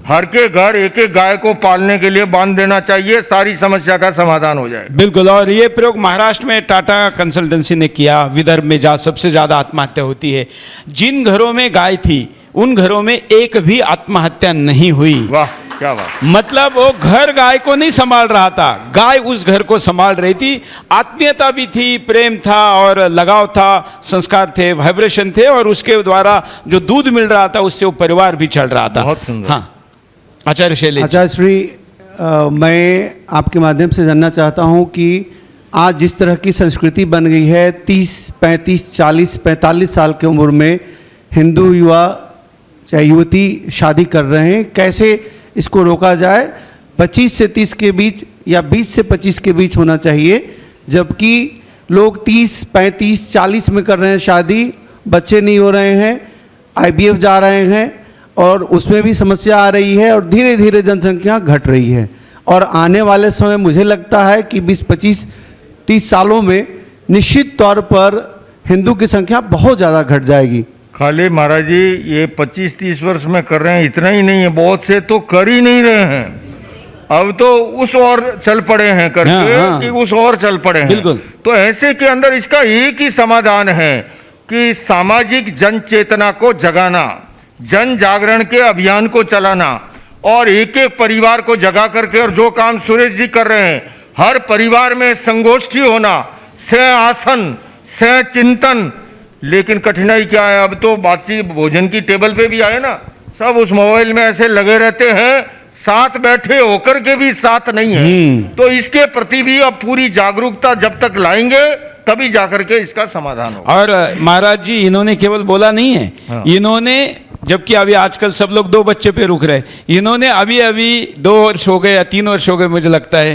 हर के घर एक एक गाय को पालने के लिए बांध देना चाहिए, सारी समस्या का समाधान हो जाए। बिल्कुल। और ये प्रयोग महाराष्ट्र में टाटा कंसल्टेंसी ने किया। विदर्भ में जहाँ सबसे ज़्यादा आत्महत्या होती है, जिन घरों में गाय थी उन घरों में एक भी आत्महत्या नहीं हुई। वाह क्या बात। मतलब वो घर गाय को नहीं संभाल रहा था, गाय उस घर को संभाल रही थी। आत्मीयता भी थी, प्रेम था और लगाव था, संस्कार थे, वाइब्रेशन थे, और उसके द्वारा जो दूध मिल रहा था उससे वो परिवार भी चल रहा था। बहुत सुंदर। हाँ आचार्य शैलेश। आचार्य श्री, मैं आपके माध्यम से जानना चाहता हूँ कि आज जिस तरह की संस्कृति बन गई है, 30, 35, 40, 45 साल की उम्र में हिंदू युवा चाहे युवती शादी कर रहे हैं, कैसे इसको रोका जाए? 25 से 30 के बीच या 20 से 25 के बीच होना चाहिए, जबकि लोग 30, 35, 40 में कर रहे हैं शादी, बच्चे नहीं हो रहे हैं, IVF जा रहे हैं, और उसमें भी समस्या आ रही है, और धीरे धीरे जनसंख्या घट रही है। और आने वाले समय मुझे लगता है कि 20, 25, 30 सालों में निश्चित तौर पर हिंदू की संख्या बहुत ज़्यादा घट जाएगी। खाली महाराज जी ये 25-30 वर्ष में कर रहे हैं इतना ही नहीं है, बहुत से तो कर ही नहीं रहे हैं। अब तो उस ओर चल पड़े हैं करके हाँ। कि उस ओर चल पड़े हैं। बिल्कुल। तो ऐसे के अंदर इसका एक ही समाधान है कि सामाजिक जन चेतना को जगाना, जन जागरण के अभियान को चलाना और एक एक परिवार को जगा करके, और जो काम सुरेश जी कर रहे हैं, हर परिवार में संगोष्ठी होना, सह आसन, सह चिंतन। लेकिन कठिनाई क्या है, अब तो बातचीत भोजन की टेबल पे भी आए ना, सब उस मोबाइल में ऐसे लगे रहते हैं, साथ बैठे होकर के भी साथ नहीं है। तो इसके प्रति भी अब पूरी जागरूकता जब तक लाएंगे तभी जाकर के इसका समाधान होगा। और महाराज जी इन्होंने केवल बोला नहीं है, हाँ। इन्होंने, जबकि अभी आजकल सब लोग 2 बच्चे पे रुक रहे, इन्होंने अभी अभी 2 वर्ष हो गए या 3 वर्ष हो गए मुझे लगता है,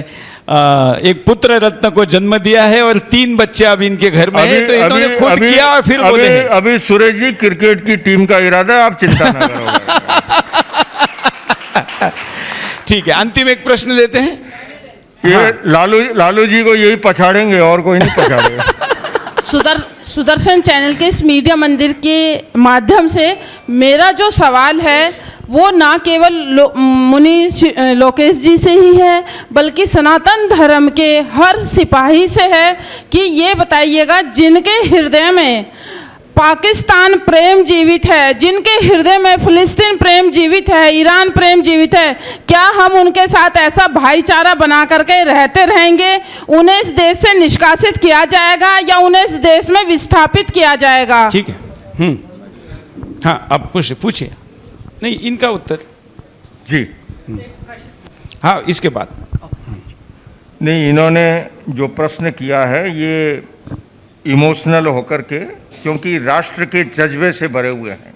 एक पुत्र रत्न को जन्म दिया है और 3 बच्चे अभी इनके घर में है। तो इन्होंने खुद किया और फिर बोले हैं। अभी सुरेश जी क्रिकेट की टीम का इरादा है, आप चिंता ना करो। ठीक है, अंतिम एक प्रश्न लेते हैं। ये लालू जी को यही पछाड़ेंगे और कोई नहीं पछाड़ेगा। सुदर्शन चैनल के इस मीडिया मंदिर के माध्यम से मेरा जो सवाल है वो ना केवल मुनि लोकेश जी से ही है, बल्कि सनातन धर्म के हर सिपाही से है कि ये बताइएगा, जिनके हृदय में पाकिस्तान प्रेम जीवित है, जिनके हृदय में फिलिस्तीन प्रेम जीवित है, ईरान प्रेम जीवित है, क्या हम उनके साथ ऐसा भाईचारा बना करके रहते रहेंगे? उन्हें इस देश से निष्कासित किया जाएगा या उन्हें इस देश में विस्थापित किया जाएगा? ठीक है। हाँ, अब पूछिए। नहीं, इनका उत्तर जी। हाँ, इसके बाद नहीं, इन्होंने जो प्रश्न किया है ये इमोशनल होकर के, क्योंकि राष्ट्र के जज्बे से भरे हुए हैं,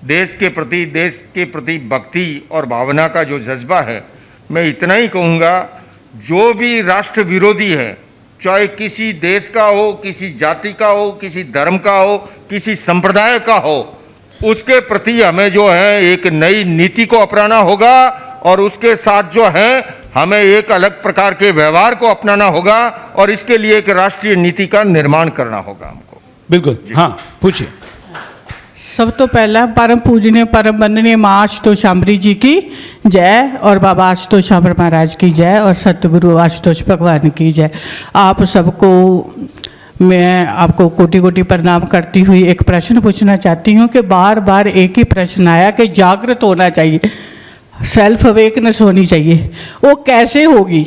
देश के प्रति भक्ति और भावना का जो जज्बा है। मैं इतना ही कहूँगा, जो भी राष्ट्र विरोधी है, चाहे किसी देश का हो, किसी जाति का हो, किसी धर्म का हो, किसी संप्रदाय का हो, उसके प्रति हमें जो है एक नई नीति को अपनाना होगा और उसके साथ जो है हमें एक अलग प्रकार के व्यवहार को अपनाना होगा और इसके लिए एक राष्ट्रीय नीति का निर्माण करना होगा हमको। बिल्कुल। हाँ, पूछिए। सब तो पहला परम पूजनीय परम वंदनीय माँ आशुतोष शामरी जी की जय और बाबा आशुतोष शामर महाराज की जय और सतगुरु आशुतोष भगवान की जय। आप सबको मैं आपको कोटि कोटि प्रणाम करती हुई एक प्रश्न पूछना चाहती हूँ कि बार बार एक ही प्रश्न आया कि जागृत होना चाहिए, सेल्फ अवेकनेस होनी चाहिए। वो कैसे होगी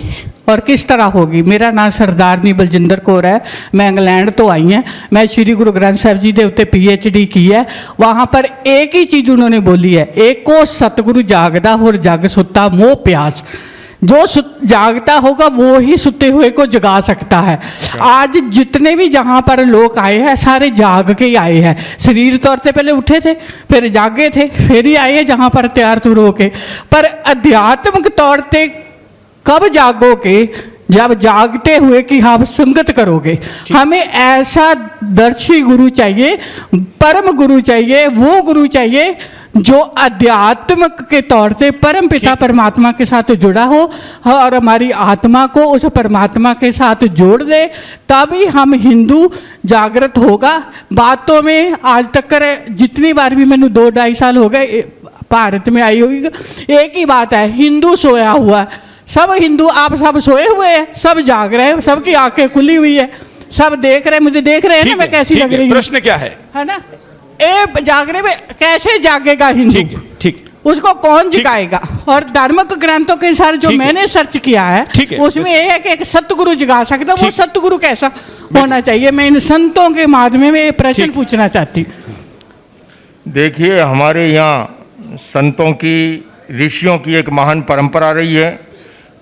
और किस तरह होगी? मेरा नाम सरदारनी बलजिंदर कौर है, मैं इंग्लैंड तो आई हैं। मैं श्री गुरु ग्रंथ साहिब जी के उत्ते PhD की है। वहाँ पर एक ही चीज़ उन्होंने बोली है, एक को सतगुरु जागदा और जग सुता मोह प्यास। जो जागता होगा वो ही सुते हुए को जगा सकता है। आज जितने भी जहाँ पर लोग आए हैं सारे जाग के ही आए हैं। शरीर तौर पे पहले उठे थे, फिर जागे थे, फिर ही आए जहाँ पर तैयार तुर होके। पर आध्यात्मिक तौर पे कब जागोगे? जब जागते हुए कि आप संगत करोगे। हमें ऐसा दर्शी गुरु चाहिए, परम गुरु चाहिए, वो गुरु चाहिए जो अध्यात्मिक के तौर से परम पिता परमात्मा के साथ जुड़ा हो और हमारी आत्मा को उस परमात्मा के साथ जोड़ दे, तभी हम हिंदू जागृत होगा। बातों में आज तक जितनी बार भी मैंने 2-2.5 साल हो गए भारत में आई हुई, एक ही बात है, हिंदू सोया हुआ है। सब हिंदू, आप सब सोए हुए हैं, सब जाग रहे हैं, सबकी आंखें खुली हुई है, सब देख रहे हैं, मुझे देख रहे हैं ना मैं कैसी लग रही हूँ। प्रश्न क्या है ना? जागने में कैसे जागेगा हिंदू? ठीक, उसको कौन जगाएगा? और धार्मिक ग्रंथों के अनुसार जो मैंने सर्च किया है उसमें यह है कि एक सतगुरु जगा सकता है। वो सतगुरु कैसा होना चाहिए? मैं इन संतों के माध्यम में प्रश्न पूछना चाहती हूँ। देखिए, हमारे यहाँ संतों की, ऋषियों की एक महान परंपरा रही है।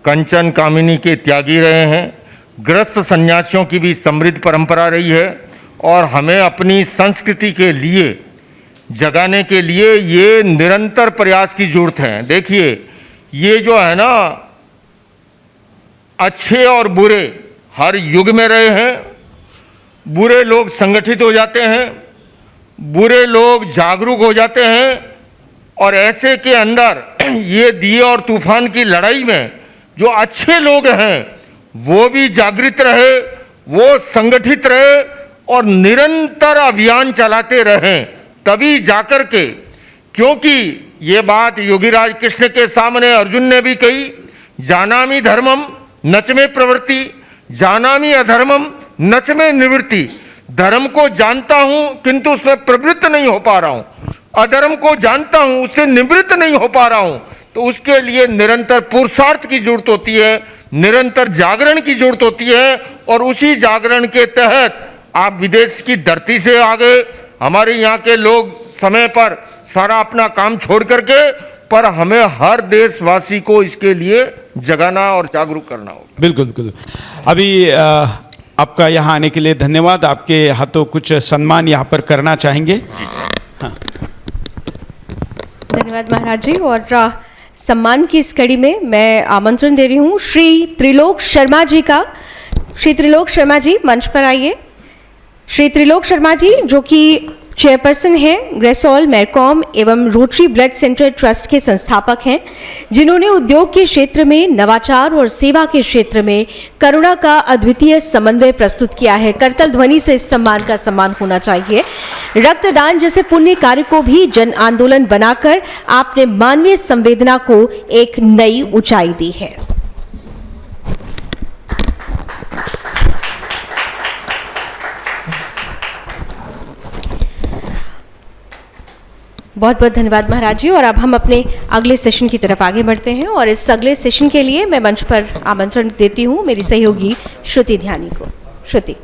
कंचन कामिनी के त्यागी रहे हैं, गृहस्थ सन्यासियों की भी समृद्ध परंपरा रही है और हमें अपनी संस्कृति के लिए जगाने के लिए ये निरंतर प्रयास की जरूरत है। देखिए, ये जो है ना, अच्छे और बुरे हर युग में रहे हैं। बुरे लोग संगठित हो जाते हैं, बुरे लोग जागरूक हो जाते हैं और ऐसे के अंदर ये दिए और तूफान की लड़ाई में जो अच्छे लोग हैं वो भी जागृत रहे, वो संगठित रहे और निरंतर अभियान चलाते रहें, तभी जाकर के, क्योंकि ये बात योगीराज कृष्ण के सामने अर्जुन ने भी कही, जानामि धर्मम नच में प्रवृत्ति, जानामि अधर्मम नच में निवृत्ति। धर्म को जानता हूं किंतु उसमें प्रवृत्त नहीं हो पा रहा हूं, अधर्म को जानता हूं उससे निवृत्त नहीं हो पा रहा हूं। तो उसके लिए निरंतर पुरुषार्थ की जरूरत होती है, निरंतर जागरण की जरूरत होती है। और उसी जागरण के तहत आप विदेश की धरती से आ गए, हमारे यहाँ के लोग समय पर सारा अपना काम छोड़ करके, पर हमें हर देशवासी को इसके लिए जगाना और जागरूक करना होगा। बिल्कुल बिल्कुल। अभी आपका यहाँ आने के लिए धन्यवाद। आपके हाथों कुछ सम्मान यहाँ पर करना चाहेंगे। हाँ। धन्यवाद महाराज जी। और सम्मान की इस कड़ी में मैं आमंत्रण दे रही हूँ श्री त्रिलोक शर्मा जी का। श्री त्रिलोक शर्मा जी मंच पर आइए। श्री त्रिलोक शर्मा जी जो कि चेयरपर्सन हैं ग्रेसोल मैरकॉम एवं रोटरी ब्लड सेंटर ट्रस्ट के संस्थापक हैं, जिन्होंने उद्योग के क्षेत्र में नवाचार और सेवा के क्षेत्र में करुणा का अद्वितीय समन्वय प्रस्तुत किया है। करतल ध्वनि से इस सम्मान का सम्मान होना चाहिए। रक्तदान जैसे पुण्य कार्य को भी जन आंदोलन बनाकर आपने मानवीय संवेदना को एक नई ऊंचाई दी है। बहुत बहुत धन्यवाद महाराज जी। और अब हम अपने अगले सेशन की तरफ आगे बढ़ते हैं और इस अगले सेशन के लिए मैं मंच पर आमंत्रण देती हूँ मेरी सहयोगी श्रुति ध्यानी को। श्रुति।